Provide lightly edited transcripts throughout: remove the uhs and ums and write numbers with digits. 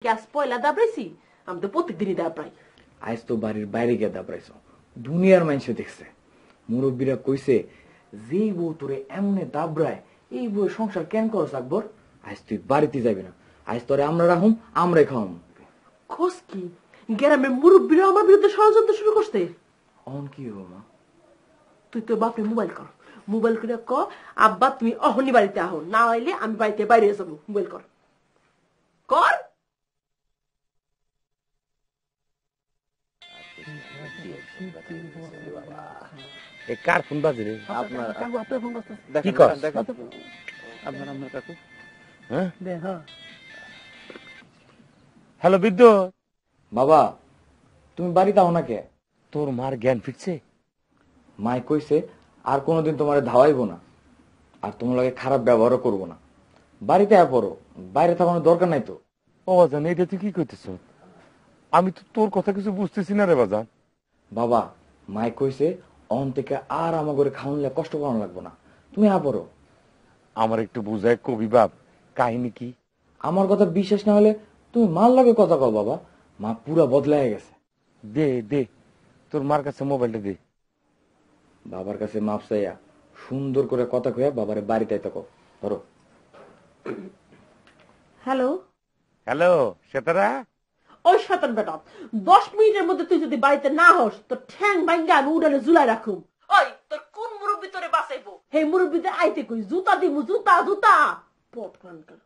Gas পয়লা দাবড়াইছি, আমি তো প্রত্যেকদিনই দাবড়াই। আজ তো বাড়ির বাইরে গিয়ে দাবড়াইছ, দুনিয়ার মানুষে দেখছে। মুরব্বীরা কইছে যেই বউ তোরে এমনে দাবড়ায় এই বউ সংসার কেন করস আকবর। আজ তুই বাড়িতে যাবি না, আজ তোরে আমরা রাখুম, আমরাই খাওয়াম। খোঁজ কি গ্রামের মুরব্বীরা আমার বিরুদ্ধে ষড়যন্ত্র শুরু করছে। অন কি হবো মা? তুই তোর বাপরে মোবাইল কর, মোবাইল করে ক আব্বা তুমি অহনি বাড়িতে আহ, না হইলে আমি বাড়িতে বাইরে যাবো। মোবাইল কর কর। কার ফোন বাজে রে? কি কর? হ্যালো বিদ্যুৎ, বাবা তুমি বাড়িতে আও না কে? তোর মার জ্ঞান ফিরছে? মাই কইছে আর কোনোদিন তোমারে ধাওয়াইবো না, আর তোমার লাগে খারাপ ব্যবহারও করবো না। বাড়িতে আয় পড়ো, বাইরে থাকানোর দরকার নাই তো। ও বাজান, এটা তুই কি করতেছ? আমি তো তোর কথা কিছু বুঝতেছি না রে বাজান। বাবা মাই কইছে অন থেকে আর আমার ঘরে খাওয়ানলে কষ্ট করানো লাগবো না, তুমি আয় পড়ো। আমার একটু বুঝায় কবি বাপ, কাহিনী কি? আমার কথা বিশ্বাস না হলে তুমি মার লগে কথা কও বাবা, মা পুরা বদলায় গেছে। দে দে, তোর মার কাছে মোবাইলটা দে। বাবার কাছে মাপ চাইয়া সুন্দর করে কথা কইয়া বাবারে বাড়িতে আইতে কও। ধরো। হ্যালো হ্যালো সেতারা, ওই শয়তান বেটা, 10 মিনিটের মধ্যে তুই যদি বাড়িতে না হস তো ঠ্যাং ভাঙ্গা আমি উড়ালে ঝুলাই রাখুম। ওই তোর কোন মুরব্বী তোরে বাঁচাইবো? হে মুরব্বীতে আইতে কই জুতা দিমু, জুতা জুতা পট কানকার।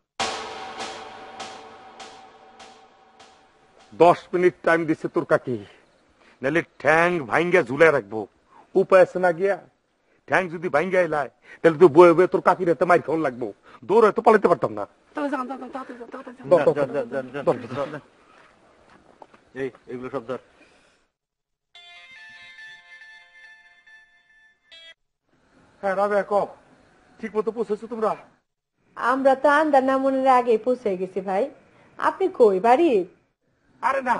10 মিনিট টাইম দিছে তোর কাকি, নাহলে ঠ্যাং ভাঙ্গা ঝুলে রাখবো। উপায় আছে না গিয়া? ঠ্যাং যদি ভাঙ্গা এলায় তাহলে তুই বয়ে বয়ে তোর কাকির হাতে মাইর খাওয়ান লাগবো। দৌড় হয়তো পালাইতে পারতাম না। এগুলো সব ধর। হ্যাঁ রাবে কম, ঠিক মতো পৌঁছেছো তোমরা? আমরা তো আন্দার নামনের আগে পৌঁছে গেছি ভাই। আপনি কই বাড়ি? আরে না,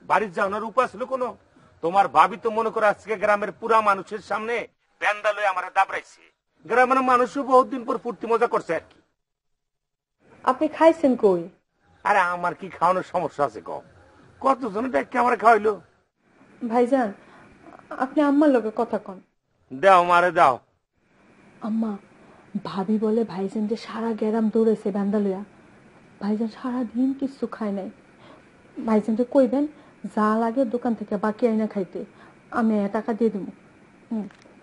বাড়ির যাওয়ার উপায় ছিল কোনো? তোমার ভাবি তো মনে করে আজকে গ্রামের পুরা মানুষের সামনে প্যান্ডা লয়ে আমার দাবড়াইছে। গ্রামের মানুষও বহুত দিন পর ফুর্তি মজা করছে আর কি। আপনি খাইছেন কই? আরে আমার কি খাওয়ানোর সমস্যা আছে কম? কতজন ডেকে আমার খাওয়াইলো। ভাইজান আপনি আম্মার লগে কথা কন। দাও মারে দাও। আম্মা ভাবি বলে ভাইজান যে সারা গ্রাম দৌড়েছে বান্দা লইয়া, ভাইজান সারাদিন কিছু খায় নাই। ভাইজান যে কইবেন যা লাগে দোকান থেকে বাকি আইনা খাইতে, আমি টাকা দিয়ে দিব।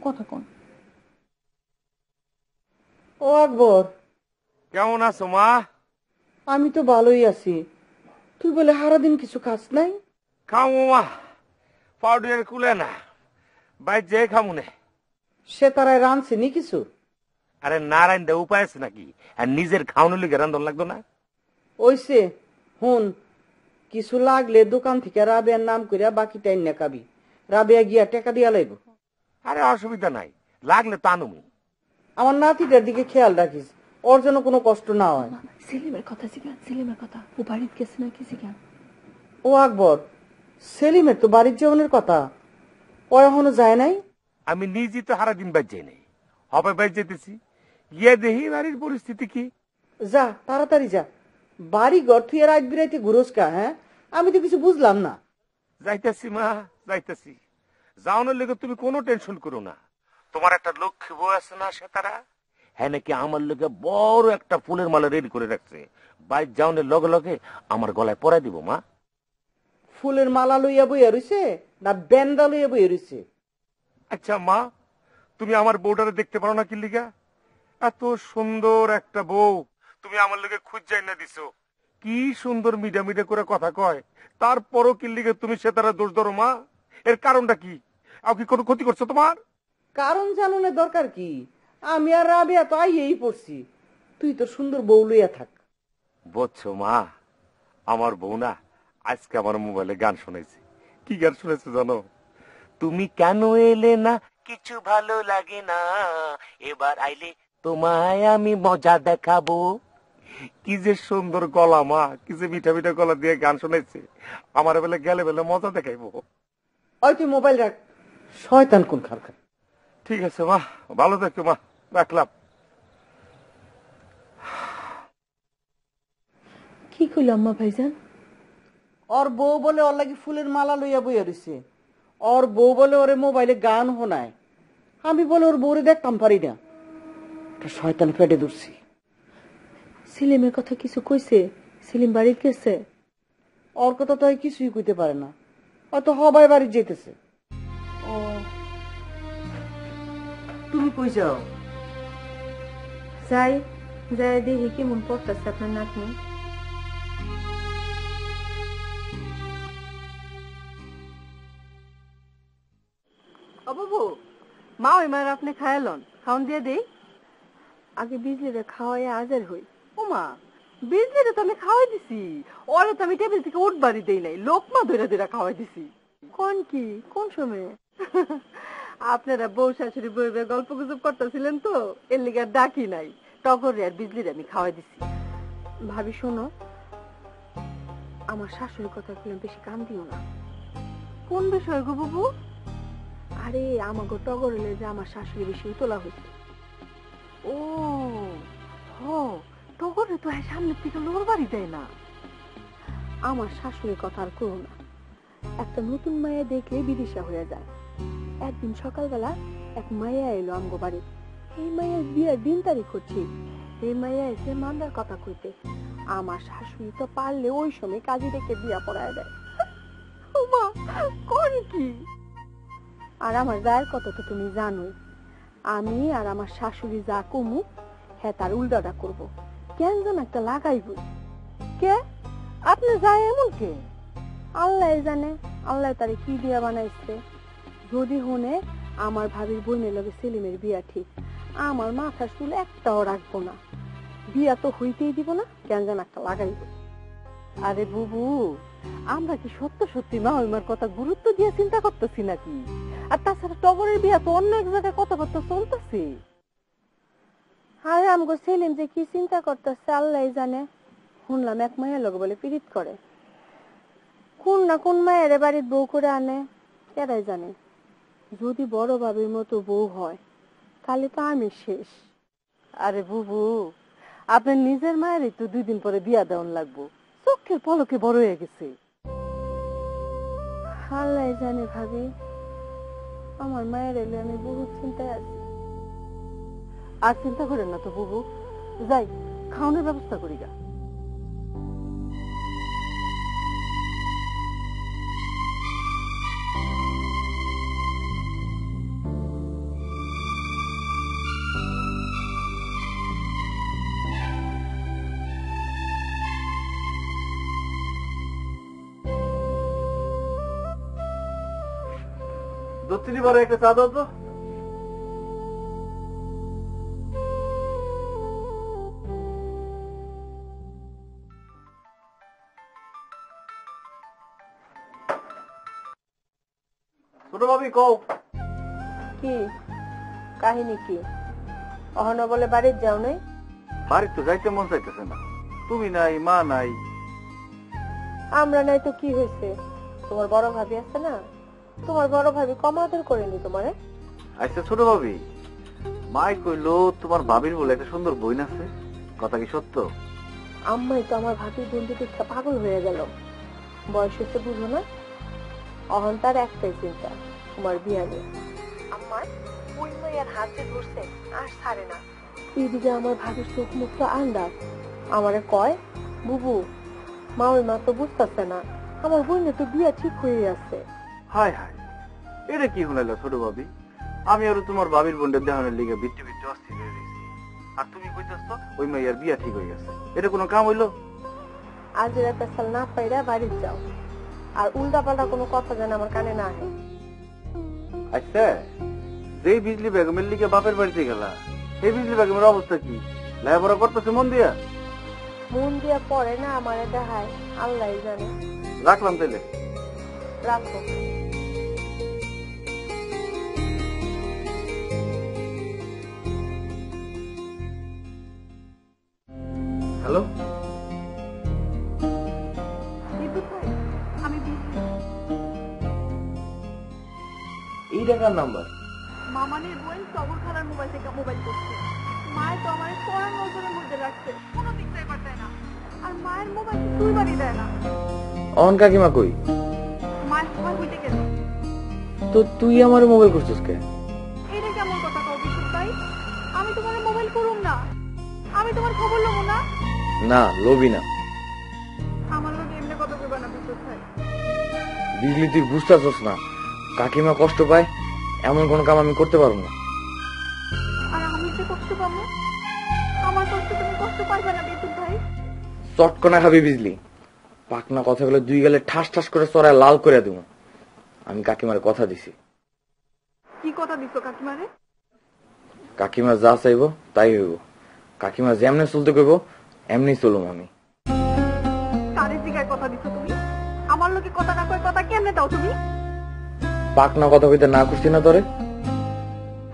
কথা কন। ও আকবর, কেমন আছো মা? আমি তো ভালোই আছি। তুই বলে সারাদিন কিছু খাস নাই? খাও মা, পাউডার কুলে না, বাইর যে খামুনে। সে তারাই রাঁধছে নি কিছু? আরে নারায়ণ দে উপায় আছে নাকি? আর নিজের খাওয়ানোর লিগে রান্ধন লাগতো না? ওইসে হুন, কিছু লাগলে দোকান থেকে রাবেয়ার নাম করিয়া বাকি টাইম না খাবি। রাবেয়া গিয়া টাকা দিয়া লাইব। আরে অসুবিধা নাই, লাগলে তো আনুমি। আমার নাতিটার দিকে খেয়াল রাখিস, ওর যেন কোনো কষ্ট না হয়। সেলিমের কথা জিজ্ঞান, সেলিমের কথা। ও বাড়িতে গেছে নাকি জিজ্ঞান। ও আকবর, সেলিমের তো বাড়ির জীবনের কথা, ও এখনো যায় নাই। আমি নিজেই তো সারাদিন বাইর যাই নাই, হবে বাইর যেতেছি। গিয়ে দেখি বাড়ির পরিস্থিতি কি। যা তাড়াতাড়ি যা, বাড়ি ঘর তুই রাত বিরাইতে ঘুরোস কা? হ্যাঁ আমি তো কিছু বুঝলাম না। যাইতেছি মা, যাইতেছি। যাওয়ানোর লেগে তুমি কোনো টেনশন করো না। তোমার একটা লক্ষ্মী বউ আছে না সেতারা, হ্যাঁ নাকি আমার লোকে বড় একটা ফুলের মালা রেডি করে রাখছে। বাইর যাওয়ানোর লগে লগে আমার গলায় পরাই দিব মা। ফুলের মালা লইয়া বইয়া রইছে না বেন্দা লইয়া বইয়া রইছে? আচ্ছা মা, তুমি আমার বউটারে দেখতে পারো না কি লিগা? এত সুন্দর একটা বউ তুমি আমার লোকে খুঁজ যাই না দিছো। কি সুন্দর মিডা মিডা করে কথা কয়, তারপরও কি লিগে তুমি সেতারা দোষ ধরো মা? এর কারণটা কি? আর কি কোনো ক্ষতি করছো তোমার? কারণ জানানোর দরকার কি? আমি আর রাবেয়া তো আইয়েই পড়ছি, তুই তো সুন্দর বউ লইয়া থাক। বুঝছো মা, আমার বউ না আজকে আমার মোবাইলে গান শুনেছি। কি গান শুনেছে জানো? তুমি কেন এলে না, কিছু ভালো লাগে না, এবার আইলে তোমায় আমি মজা দেখাবো। কি যে সুন্দর গলা মা, কি যে মিঠা মিঠা গলা দিয়ে গান শুনেছে। আমার বেলা গেলে বেলে মজা দেখাইবো। ওই তুই মোবাইল রাখ, শয়তান কোন খারখার। ঠিক আছে মা, ভালো থাকো মা, রাখলাম। কি কইল আম্মা ভাইজান? ওর বউ বলে ওর লাগি ফুলের মালা লইয়া বইয়া রইছে। ওর বউ বলে ওরে মোবাইলে গান শোনায়। আমি বলে ওর বউরে দেখতাম পারি না। একটা শয়তান পেটে ধরছি। সেলিমের কথা কিছু কইছে? সেলিম বাড়ি গেছে? ওর কথা তো কিছুই কইতে পারে না, হয়তো হবাই বাড়ি যেতেছে। ও, তুমি কই যাও? যাই যাই দেখি কেমন পড়তেছে আপনার নাতনি। ও বাবু, মা ওই মায়ের আপনি খায়ালন, খাওন দিয়ে দেই। আগে বিজলিরে খাওয়াই আজের হই। ও মা, বিজলিরে তো আমি খাওয়াই দিছি, ওরে তো আমি টেবিল থেকে উঠবারই দেই নাই, লোকমা ধরে ধরে খাওয়াই দিছি। কোন কি কোন সময়ে? আপনারা বউ শাশুড়ি বইবে গল্প গুজব করতেছিলেন তো, এর লিগে আর ডাকি নাই। টগর আর বিজলিরে আমি খাওয়াই দিছি। ভাবি শোনো, আমার শাশুড়ির কথা বলে বেশি কান দিও না। কোন বিষয় গো বাবু? আরে আমাকে টগর হলে যে আমার শাশুড়ি বেশি তোলা হয়েছে। ও হ, টগরে তো সামনের থেকে লোর বাড়ি দেয় না। আমার শাশুড়ির কথা আর করো না, একটা নতুন মায়া দেখলে বিদিশা হয়ে যায়। একদিন সকালবেলা এক মায়া এলো আমগো বাড়ি। এই মায়ের বিয়ের দিন তারিখ হচ্ছে। এই মায়া এসে মান্দার কথা কইতে, আমার শাশুড়ি তো পারলে ওই সময় কাজী ডেকে বিয়া পড়ায় দেয়। মা কোন কি? আর আমার যার কথা তো তুমি জানোই, আমি আর আমার শাশুড়ি যা কমু হ্যাঁ তার উল্টাটা করবো। কেন যেন একটা লাগাইবই। কে আপনি যায় এমন কে? আল্লাহ জানে আল্লাহ তারে কি বিয়া বানাইছে। যদি হনে আমার ভাবির বোনের লগে সেলিমের বিয়া ঠিক, আমার মাথার চুল একটাও রাখবো না। বিয়া তো হইতেই দিব না, কেন যেন একটা লাগাইব। আরে বুবু, আমরা কি সত্য সত্যি মা ওইমার কথা গুরুত্ব দিয়ে চিন্তা করতেছি নাকি? আর তাছাড়া টগরের বিয়া তো অন্য এক জায়গায় কথাবার্তা চলতেছে। আর আমগো সেলিম যে কি চিন্তা করতেছে আল্লাহ জানে। শুনলাম এক মায়ের লগে বলে পীড়িত করে। কোন না কোন মায়ের বাড়ির বউ করে আনে, এরাই জানে। যদি বড় ভাবির মতো বউ হয় তাহলে তো আমি শেষ। আরে বুবু, আপনার নিজের মায়েরই তো 2 দিন পরে বিয়া দেওয়ান লাগবো, চোখের পলকে বড় হয়ে গেছে। আল্লাহ জানে ভাবি, আমার মায়ের এলে আমি বহুত চিন্তায় আছি। আর চিন্তা করেন না তো বুবু, যাই খাওয়ানোর ব্যবস্থা করি গা। দক্ষিণী বারে একটা চা দাও তো। ছোট ভাবি কও। কি কাহিনী কি? অহন বলে বাড়ির যাও নাই? বাড়ি তো যাইতে মন চাইতেছে না, তুমি নাই মা নাই। আমরা নাই তো কি হয়েছে? তোমার বড় ভাবি আছে না, তোমার বড় ভাবি কম আদর করেনি তোমারে? আচ্ছা ছোট ভাবি, মাই কইলো তোমার ভাবির বলে একটা সুন্দর বোন আছে, কথা কি সত্য? আম্মাই তো আমার ভাবির বন্ধু দেখে পাগল হয়ে গেল। বয়স হচ্ছে বুঝো না, অহন তার একটাই চিন্তা, তোমার বিয়া নিয়ে। আমার ওই মাইয়ার হাত যে ধরছে আর ছাড়ে না। এইদিকে আমার ভাবির চোখ মুখ তো আন্দাজ। আমারে কয়, বুবু মা ওই মা তো বুঝতেছে না, আমার বোনের তো বিয়া ঠিক হয়ে আছে। হায় হায়, এটা কি শুনাইলো ছোট ভাবি? আমি আর তোমার ভাবির বোনদের দেহানের লিগে ভিত্তি ভিত্তি অস্থির হয়ে গেছি, আর তুমি কইতেছ ওই মাইয়ার বিয়া ঠিক হয়ে গেছে। এটা কোনো কাম হইলো? আজ রাতে সাল না পাইরা বাড়ি যাও, আর উল্টা পাল্টা কোনো কথা যেন আমার কানে না আসে। আচ্ছা, যেই বিজলি বেগমের লিগে বাপের বাড়িতে গেলা, এই বিজলি বেগমের অবস্থা কি? লেখাপড়া করতেছে মন দিয়া? মন দিয়া পড়ে না, আমারে দেখায় আল্লাহ জানে। রাখলাম তাইলে। রাখো। হ্যালো, এই টাকার নাম্বার? মামানের বোন টগর খালার মোবাইল থেকে মোবাইল করছে। মায়ের তো আমার পড়ার নজরের মধ্যে রাখছে, কোনো দিক থেকে দেয় না। আর মায়ের মোবাইল 2 বারই দেয় না। অন কাকিমা কই? মায়ের সময় হইতে গেল। তো তুই আমার মোবাইল করছিস কে? এটা কেমন কথা কও বিদ্যুৎ ভাই? আমি তোমার মোবাইল করুম না, আমি তোমার খবর লব না। না, লবি না। আমার লোক এমনি কথা কইবা না বিদ্যুৎ ভাই। বিজলি, তুই বুঝতেছস না, কাকিমা কষ্ট পায়, এমন কোন কাম আমি করতে পারবো না। আর আমি যে কষ্ট পাবো, আমার কষ্ট তুমি কষ্ট পারবে না বিদ্যুৎ ভাই। চটকনা খাবি বিজলি, পাকনা কথাগুলো দুই গেলে ঠাস ঠাস করে চড়ায় লাল করে দিব। আমি কাকিমার কথা দিছি। কি কথা দিছো কাকিমারে? কাকিমা যা চাইবো তাই হইব। কাকিমা যেমনে চলতে কইব এমনি চলুম আমি। কারে জিগায় কথা দিছো তুমি? আমার লোকে কথা না কয় কথা কেমনে দাও তুমি? পাকনা কথা কইতে না করছি না তোরে?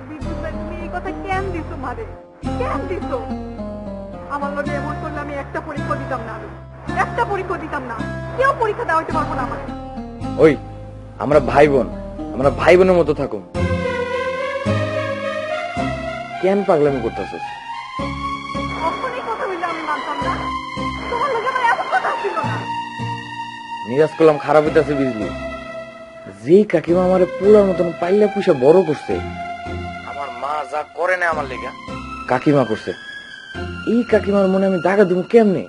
বিদ্যুৎ ভাই তুমি এই কথা কেন দিছো মারে? কেন দিছো? আমার লোকে এমন করলে আমি একটা পরীক্ষা দিতাম না, একটা পরীক্ষা দিতাম না, কেউ পরীক্ষা দেওয়া হইতে পারবো না আমাকে। ওই, আমরা ভাই বোন, আমরা ভাই বোনের মতো থাকুম। কেন পাগলামি করতেছিস? কখনই কথা হইলে আমি মানতাম না, তোমার লোকে আমার এমন কথা ছিল না। নিরাজ করলাম খারাপ হইতেছে বিজলি। যেই কাকিমা আমার পুরার মতন পাইলা পুষা বড় করছে, আমার মা যা করে না আমার লেগা কাকিমা করছে। এই কাকিমার মনে আমি দাগা দিব কেমনে?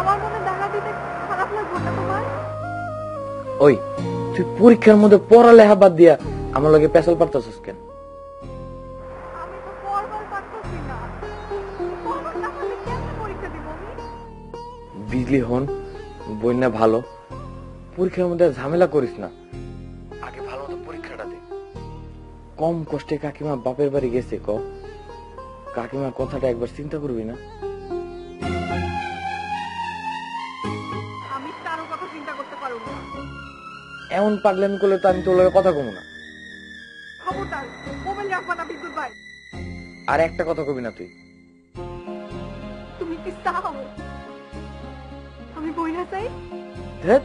আমার মনে দেখা দিতে খারাপ লাগবে না তোমার? ওই, তুই পরীক্ষার মধ্যে পড়ালেখা বাদ দিয়া আমার লগে পেছাল পারতাছিস কেন? আমি তো পড়বার পারতেছি না, পড়বার না পারলে কেমনে পরীক্ষা দিব আমি? বিজলি হন, বন্যা ভালো, পরীক্ষার মধ্যে ঝামেলা করিস না, আগে ভালো মতো পরীক্ষাটা দে। কম কষ্টে কাকিমা বাপের বাড়ি গেছে, ক কাকিমার কথাটা একবার চিন্তা করবি না? আমি কারো কথা চিন্তা করতে পারবো না। এমন পাগলামি করলে তো আমি তোর লগে কথা কমু না। খবরদার মোবাইল রাখবা না বিদ্যুৎ ভাই। আর একটা কথা কবি না তুই। তুমি কি চাও আমি বইরা চাই? ধ্যাৎ,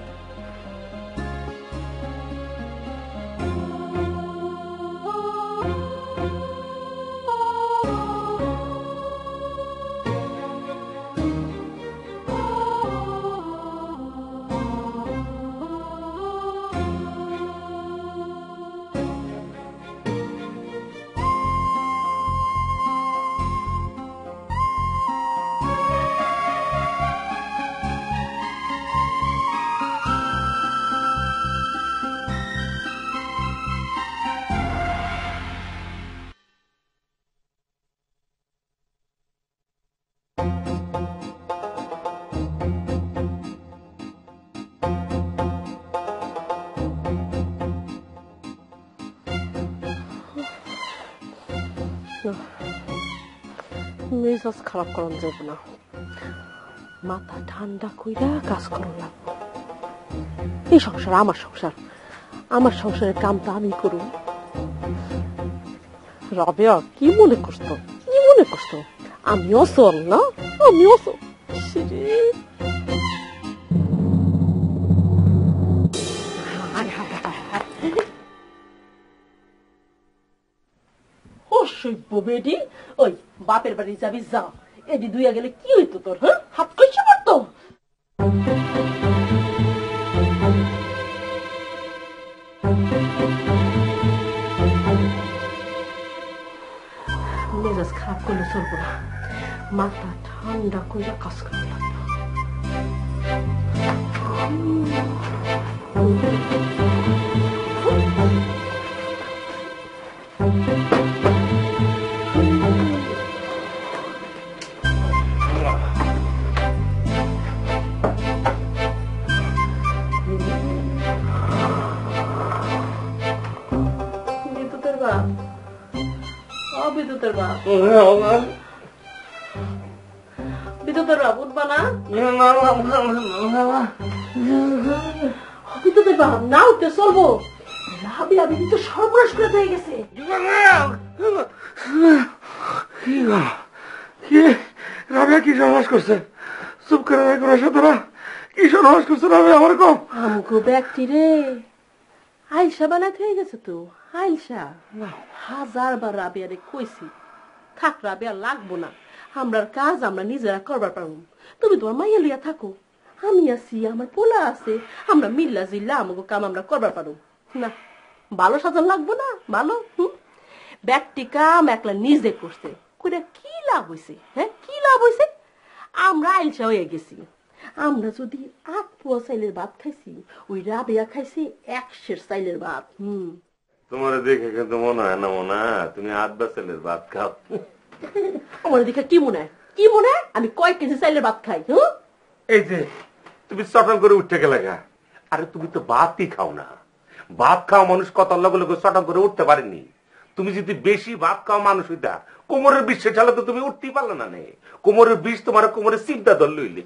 মেজাজ খারাপ করন যাইব না, মাথা ঠান্ডা কইরা কাজ করন লাগবো। এই সংসার আমার সংসার, আমার সংসারের কামটা আমি করুন। রাবেয়া কি মনে করতো, কি মনে করতো আমিও চল না, আমিও চল। বেডি, ওই বাপের বাড়ি যাবি যা, এদি দুইয়া গেলে কি হইতো তোর? হ্যাঁ, হাত কইছে পড়তো। মেজাজ খারাপ করলে চলবো না, মাথা ঠান্ডা কইরা কাজ করতে লাগবে। বিদ্যুতের বাপ, বিদ্যুতের বাপ, বিদ্যুতের বাপ উঠবা না? বিদ্যুতের বাপ না উঠতে চলবো, লাভি লাভি কিন্তু সর্বনাশ করে হয়ে গেছে। রাবিয়া কি সর্বনাশ করছে? চুপ করে রাখো তোরা, কি সর্বনাশ করছে রাবিয়া? আমার কম আমগো ব্যক্তি রে আইলসা বানাইতে হয়ে গেছে তো। আইলসা হাজার বার রাবিয়া রে কইছি, থাক রাবিয়া লাগবো না, আমরার কাজ আমরা নিজেরা করবার পারবো, তুমি তোমার মাইয়া লইয়া থাকো। আমি আছি, আমার পোলা আছে, আমরা মিল্লা জিল্লা আমাকে কাম আমরা করবার পারো না। ভালো সাজান লাগবো না? ভালো ব্যক্তি কাম একলা নিজে করছে, করে কি লাভ হয়েছে? হ্যাঁ, কি লাভ হয়েছে? আমরা আইলসা হয়ে গেছি। আমরা যদি 8 পোয়া চাইলের ভাত খাইছি, ওই রাবেয়া খাইছি 1 সের চাইলের ভাত। তোমার দেখে কিন্তু মনে হয় না মনে তুমি 8 বাসেলের ভাত খাও। আমার দেখে কি মনে হয়? কি মনে হয় আমি কয় কেজি চাইলের ভাত খাই? এই যে তুমি চটন করে উঠতে গেলে গা, আরে তুমি তো ভাতই খাও না। ভাত খাও মানুষ কত লগে লগে চটন করে উঠতে পারেনি। তুমি যদি বেশি ভাত খাও মানুষ হইতা কোমরের বিষ ঠেলে তো তুমি উঠতেই পারলে না। নে কোমরের বিষ তোমার কোমরের চিন্তা ধর লইলে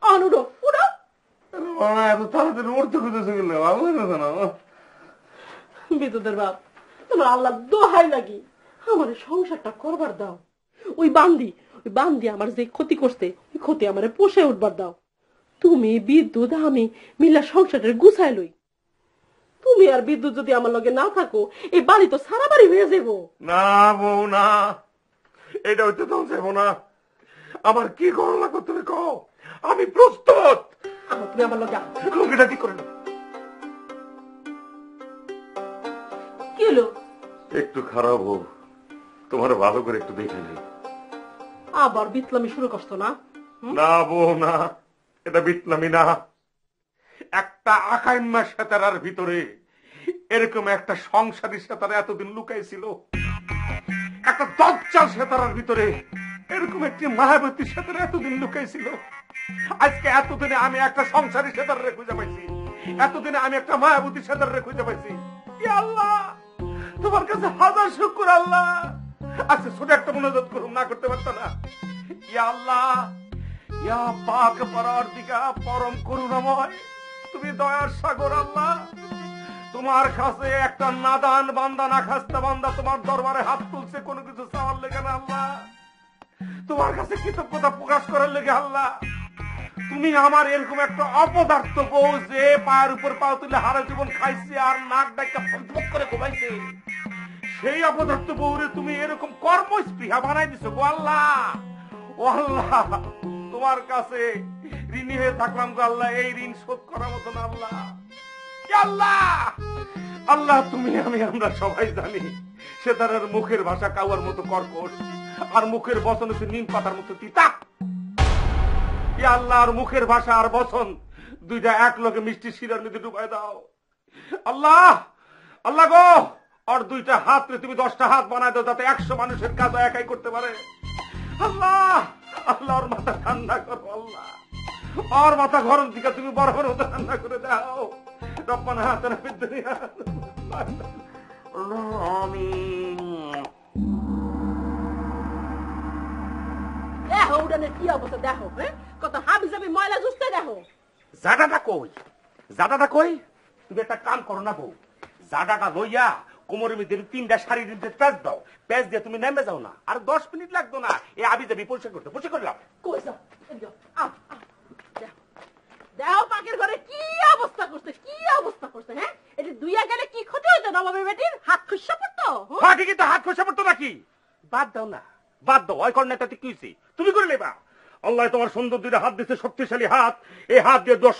অনুরো উড়ো এত তাড়াতাড়ি উঠতে খুঁজেছে গেলে ভালো লাগে না। বিদ্যুতের বাপ, তোমার আল্লাহ দোহাই লাগি আমার সংসারটা করবার দাও। ওই বান্দি আমার যে ক্ষতি করছে, ওই ক্ষতি আমার পোষায় উঠবার দাও। তুমি বিদ্যুৎ আমি মিলা সংসারের গুছাই লই। তুমি আর বিদ্যুৎ যদি আমার লগে না থাকো, এই বাড়ি তো সারা বাড়ি হয়ে যাবো। না বউ না, এটা হইতে তো যাবো না। আমার কি করো লাগবে তুমি কও, আমি প্রস্তুত। তুমি আমার লগে লোকেটা কি করে কি হলো? একটু খারাপ হোক, তোমার ভালো করে একটু দেখে নেই। আবার বিতলামি শুরু করছো না? না বউ না, এটা বিতলামি না। একটা আকাইম্মা সেতারার ভিতরে এরকম একটা সংসারী সেতারা এতদিন লুকাইছিল। একটা দজ্জাল সেতারার ভিতরে এরকম একটি মায়াবতী সেতারা এতদিন লুকাইছিল। আজকে এতদিনে আমি একটা সংসারী সেতারে খুঁজে পাইছি, এতদিনে আমি একটা মায়াবতী সেতারে খুঁজে পাইছি। আল্লাহ তোমার কাছে হাজার শুকর আল্লাহ। আচ্ছা ছোট একটা মনোযোগ করুন, না করতে পারতো না? ইয়া আল্লাহ, ইয়া পাক পরওয়ারদিগার, পরম করুণাময়, তুমি দয়ার সাগর আল্লাহ। তোমার কাছে একটা নাদান বান্দা, না খাস্তা বান্দা তোমার দরবারে হাত তুলছে কোনো কিছু চাওয়ার লেগে না আল্লাহ, তোমার কাছে কৃতজ্ঞতা প্রকাশ করার লেগে আল্লাহ। তুমি আমার এরকম একটা অপদার্থ বউ যে পায়ের উপর পা তুলে হারা জীবন খাইছে আর নাক ডাইকা ফকফক করে ঘুমাইছে, সেই অপদার্থ বউরে তুমি এরকম কর্মস্পৃহা বানাই দিছো গো আল্লাহ। ও আল্লাহ, তোমার কাছে ঋণী হয়ে থাকলাম গো আল্লাহ, এই ঋণ শোধ করার মতন আল্লাহ। আল্লাহ আল্লাহ তুমি আমরা সবাই জানি সেতারের মুখের ভাষা কাউয়ার মতো কর্কশ, আর মুখের বচন হচ্ছে নিম পাতার মতো তিতা। আল্লাহ আর মুখের ভাষা আর বচন দুইটা এক লগে মিষ্টি শিরার মধ্যে ডুবাই দাও আল্লাহ। আল্লাহ গো, আর দুইটা হাত তুমি 10টা হাত বানাই দাও, যাতে 100 মানুষের কাজ একাই করতে পারে। আল্লাহ আল্লাহ ওর মাথা ঠান্ডা করো আল্লাহ, আর মাথা গরম থেকে তুমি বরফের মতো ঠান্ডা করে দাও। রব্বানা আতিনা ফিদ দুনিয়া দেখো উড়ানের কি অবস্থা, দেখো কত হাবি যাবি ময়লা জুসতে। দেখো জাডাটা কই, জাডাটা কই? তুমি একটা কাম করো না বউ, জাডাটা লইয়া কোমরের মধ্যে 3টা শাড়ি দিতে প্যাচ দাও, প্যাচ দিয়ে তুমি নেমে যাও না, আর 10 মিনিট লাগতো না। এই আবি যাবি পরিষ্কার করতে, পরিষ্কার করলাম। কই যাও, দেখো পাকের ঘরে কি অবস্থা করছে, কি অবস্থা করছে। হ্যাঁ, এটা দুইয়া গেলে কি ক্ষতি হইতো নবাবের বেটির? হাত খুশা পড়তো। হ্যাঁ ঠিকই তো, হাত খসা পড়তো নাকি? বাদ দাও না, বাদ দাও, ওই কর্নারটা ঠিক হইছে, তুমি করে নেবা। আল্লাহ তোমার সুন্দর 2টা হাত দিচ্ছে, শক্তিশালী হাত। এই হাত দিয়ে 10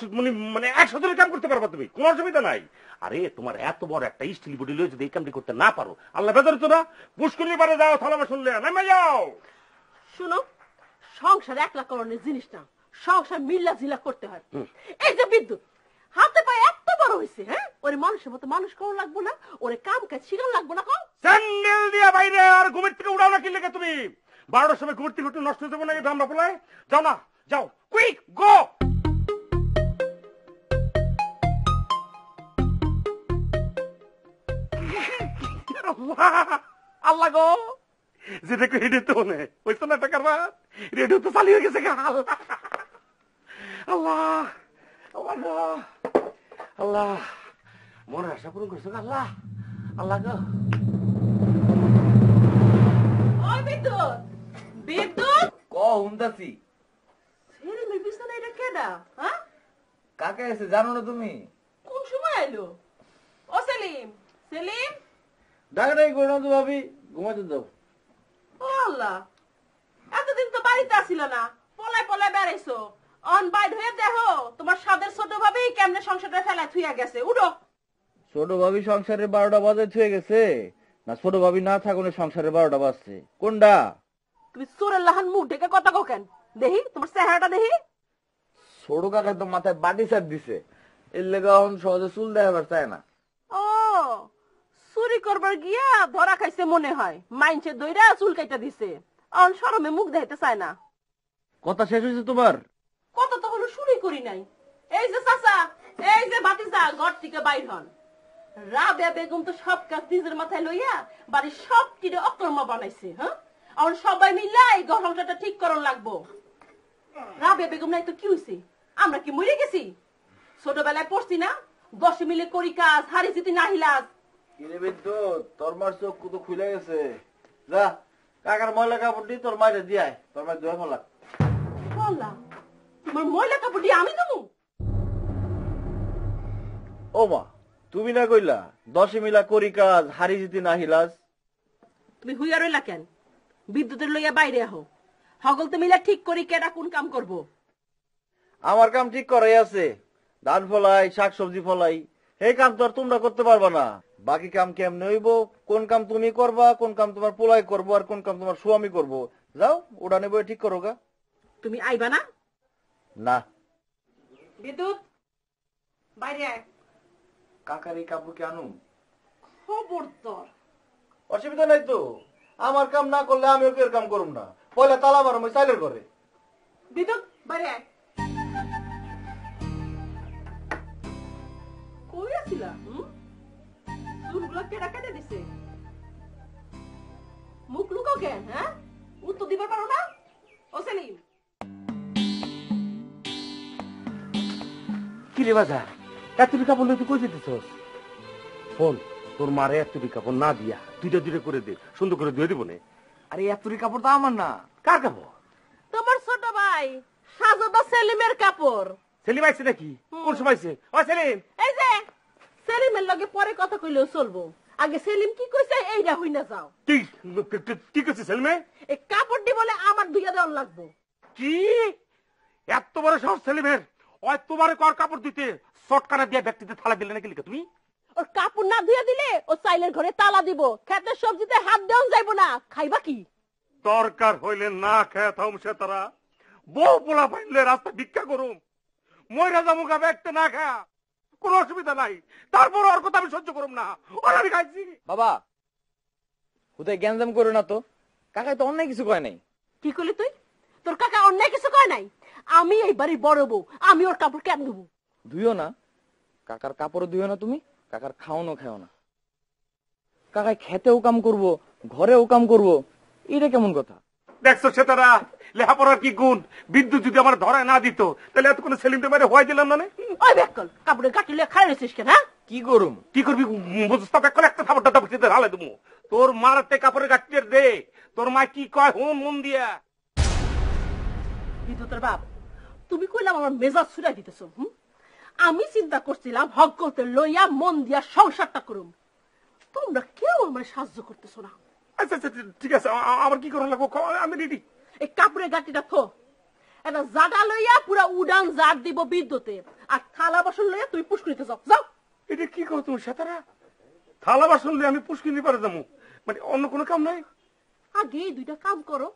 মানে 100 জনের কাম করতে পারবা তুমি, কোনো অসুবিধা নাই। আরে তোমার এত বড় একটা স্টিল বডি লয়ে যদি এই কামটি করতে না পারো, আল্লাহ বেজার তো না। পুষ্করিণী পারে যাও, থালা বাসন লয়ে নেমে যাও। শুনো, সংসার একলা করণের জিনিস না, সংসার মিল্লা ঝিলা করতে হয়। এই যে বিদ্যুৎ হাতে পায়ে এত বড় হয়েছে, হ্যাঁ, ওরে মানুষের মতো মানুষ করা লাগবো না? ওরে কাম কাজ শিখান লাগবো না? স্যান্ডেল দিয়া বাইরে আর ঘুমের থেকে উড়াও না কি লেগে তুমি? 12টার সময় ঘুমের থেকে উঠে নষ্ট হয়ে যাবো নাকি ধামরা ফেলায়? যাও না, যাও, কুইক গো। আল্লাহ গো, যেটা রেডিও তো নেই হইতো না, টাকার বাদ রেডিও তো চালিয়ে গেছে। আল্লাহ আল্লাহ আল্লাহ, মনে আশা পূরণ করছো আল্লাহ। আল্লাহ গো, ওই বিদ্যুৎ, বিদ্যুৎ হুন্দাসি ছেড়ে মেয়ে পিছনে এটা কেডা? হ্যাঁ, কাকে এসে জানো না তুমি? কোন সময় এলো? ও সেলিম, সেলিম ডাকাডাকি করো না তো ভাবি, ঘুমাতে দাও। ও আল্লাহ, এতদিন তো বাড়িতে আসিল না, পলায় পলায় বেড়াইছো। অন বাইর হয়ে দেখো তোমার সাদের ছোট ভাবি কেমনে সংসারটা ফেলায় থুইয়া গেছে। উঠো। ছোট ভাবি সংসারের 12টা বাজে হয়ে গেছে না ছোট ভাবি না থাকুনে সংসারের 12টা বাজছে কোনটা? তুমি চোরের লাহান মুখ ঢেকে কথা কও কেন? দেখি তোমার চেহারাটা দেখি। ছোট কাকা তো মাথায় বাটি সার দিছে, এর লেগে এখন সহজে চুল দেখাবার চায় না। ও চুরি করবার গিয়া ধরা খাইছে মনে হয়, মাইনছে দইরা চুল কাইটা দিছে, অন শরমে মুখ দেখাইতে চায় না। কথা শেষ হয়েছে তোমার? কত তো হলো শুরুই করি নাই। এই যে চাচা, এই যে ভাতিজা, ঘর থেকে বাইর হন। রাবেয়া বেগম তো সব কাজ নিজের মাথায় লইয়া বাড়ির সব টিরে অকর্মা বানাইছে। হ্যাঁ, এখন সবাই মিলে এই ঘর সংসারটা ঠিক করন লাগবো। রাবেয়া বেগম নাই তো কি হইছে? আমরা কি মরে গেছি? ছোটবেলায় পড়ছি না 10 মিলে করি কাজ, হারি জিতি নাহিলাস। কিরে বিদ্যুৎ, তোর মার চোখ তো খুলে গেছে। যা কাকার ময়লা কাপড় দি তোর মায়ের দিয়ে আয়, তোর মায়ের ধোয়া ফেলা। বললা তোমার ময়লা কাপড় দিয়ে আমি দেবো? ও মা, তুমি না কইলা 10 মিলা করি কাজ, হারি জিতি নাহিলাস? তুমি হুইয়া রইলা কেন? বিদ্যুতের লইয়া বাইরে আহো। হগলতে মিলা ঠিক করি কেডা কোন কাম করব। আমার কাম ঠিক করাই আছে, ধান ফলাই, শাক সবজি ফলাই, এই কাম তো আর তোমরা করতে পারবা না। বাকি কাম কেমনে হইব, কোন কাম তুমি করবা, কোন কাম তোমার পোলাই করবো, আর কোন কাম তোমার স্বামী করবো, যাও উড়ানে বই ঠিক করো গা। তুমি আইবা না? না। বিদ্যুৎ বাইরে আয়। কাকার এই কাপড় কি আনুম? খবর তোর। অসুবিধা নাই তো, আমার কাম না করলে আমি ওকে কাম করুম না। পয়লা তালা মারো মই চাইলের ঘরে। বিদ্যুৎ বাইরে আয়। কই আছিলা? চুলগুলো কেডা কেটে দিছে? মুখ লুকাও কেন? হ্যাঁ, উত্তর দিবার পারো না? ও সেলিম, কিরে বাজার, এতটি কাপড় লইতে কই যেতেছস? শোন, তোর মারে এতটি কাপড় না দিয়া দুইটা দুইটা করে দে, সুন্দর করে ধুয়ে দিব নে। আরে এতরি কাপড় তো আমার না। কার কাপড়? তোমার ছোট ভাই সাজদা সেলিমের কাপড়। সেলিম আইছে নাকি? কোন সময় আইছে? ও সেলিম, এই যে সেলিমের লগে পরে কথা কইলেও চলবো, আগে সেলিম কি কইছে এইটা হই না যাও। কি করছিস সেলিমে? এই কাপড়টি বলে আমার ধুইয়া দেওয়ার লাগবো। কি এত বড় সাহস সেলিমের? ওই তোমারে কর কাপড় দিতে শর্টকানা দিয়ে ব্যক্তিতে থালা দিলে নাকি লিখে তুমি? ওর কাপড় না ধুইয়া দিলে ও চাইলের ঘরে তালা দিব, খেতের সবজিতে হাত দেওয়া যাইবো না। খাইবা কি? দরকার হইলে না খেয়ে থাম সে তারা বউ পোলা পাইলে রাস্তা ভিক্ষা করুম, ময়রা জামু গা ব্যক্তি না খায়া কোনো অসুবিধা নাই, তারপর ওর কথা আমি সহ্য করুম না। ওর আমি খাইছি। বাবা কোথায় গ্যাঞ্জাম করো না তো, কাকাই তো অন্যায় কিছু কয় নাই। কি করলি তুই? তোর কাকা অন্যায় কিছু কয় নাই? আমি এই বাড়ির বড় বউ, আমি ওর কাপড় কেন দেবো? ধুইও না, কাকার কাপড়ও ধুইও না তুমি, কাকার খাওয়ানো খাও না। কাকাই খেতেও কাম করবো, ঘরেও কাম করবো, এটা কেমন কথা? দেখছো সে তারা লেখাপড়ার কি গুণ? বিদ্যুৎ যদি আমার ধরায় না দিত তাহলে এতক্ষণ সেলিমতে বাইরে হয়ে দিলাম না। ওই ব্যাকল কাপড়ের গাঁটি লিয়ে খাড়া রয়েছিস কেন? হ্যাঁ, কি করুম? কি করবি? একটা থাপড়টা তাপড়িতে ঢালে দেবো। তোর মারতে কাপড়ের গাঁটিয়ে দে, তোর মা কি কয় হুন মন দিয়া। বিদ্যুতের বাপ, তুমি কইলাম আমার মেজাজ ছুড়াই দিতেছো। আমি চিন্তা করছিলাম হক করতে লইয়া মন দিয়া সংসারটা করুম, তোমরা কেউ আমার সাহায্য করতেছো না। আচ্ছা আচ্ছা ঠিক আছে, আমার কি করা লাগবো আমি রেডি। এই কাপড়ের গাঁটিটা থো, এটা জাডা লইয়া পুরা উড়ান জাট দিব বিদ্যুতে, আর থালা বাসন লইয়া তুই পুষ্করিতে যাও। যাও। এটা কি করো তুমি সেতারা? থালা বাসন দিয়ে আমি পুষ্কিনি পারে যাবো, মানে অন্য কোনো কাম নাই? আগে এই দুইটা কাম করো,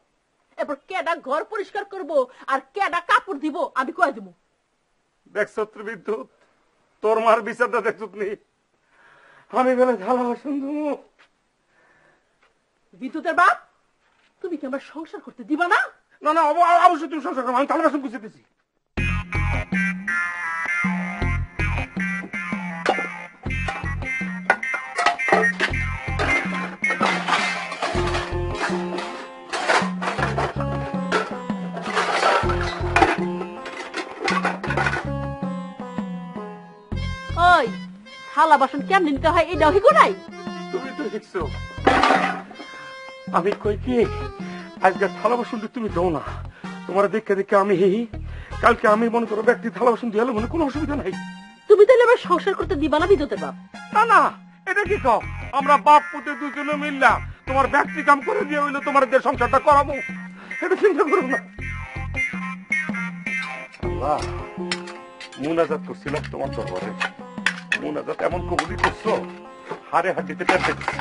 এরপর কেডা ঘর পরিষ্কার করব আর কেডা কাপড় দিব আমি কয়ে দেবো। দেখছ বিদ্যুৎ, তোর মার বিচারটা দেখছ নি? আমি বেলা থালা বাসন দেবো। বিদ্যুতের বাপ, তুমি কি আমার সংসার করতে দিবা না? না না অবশ্যই তুমি সংসার করো, আমি থালা বাসন গুছিয়েছি। ওই থালা বাসন কেমন নিতে হয় এটাও হিকো নাই? তুমি তো দেখছো আমি কই কি আজকে থালা বাসন দিয়ে তুমি দাও না, তোমার দেখে দেখে আমি কালকে আমি মনে করো ব্যক্তি থালা বাসন দিয়ে মনে কোনো অসুবিধা নাই। তুমি তাহলে আমার সংসার করতে দিবা না বিদ্যুতের বাপ? না না, এটা কি কও? আমরা বাপ পুতে দুজনে মিললাম তোমার ব্যক্তি কাম করে দিয়ে হইলে তোমার যে সংসারটা করাবো, এটা চিন্তা করো না। আল্লাহ, মুনাজাত করছিলাম তোমার দরবারে, মুনাজাত এমন কবুলি করছো, হারে হাঁটিতে পেতে দিচ্ছি।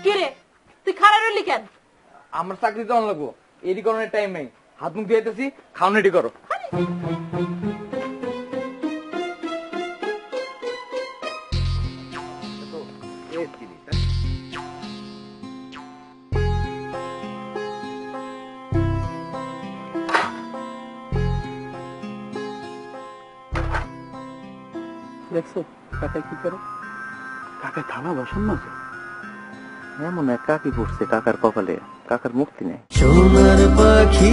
কিরে তুই খারাপ রইলি কেন? আমার চাকরি তো লাগবো, এডি করার টাইম নেই। হাত মুখ ধুয়েতেছি, খাওন রেডি করো। দেখছো কাকা কি করে? কাকা থালা বাসন মাঝে এমন এক কাকি পড়ছে কাকার কপালে, কাকার মুক্তি নেই। সোনার পাখি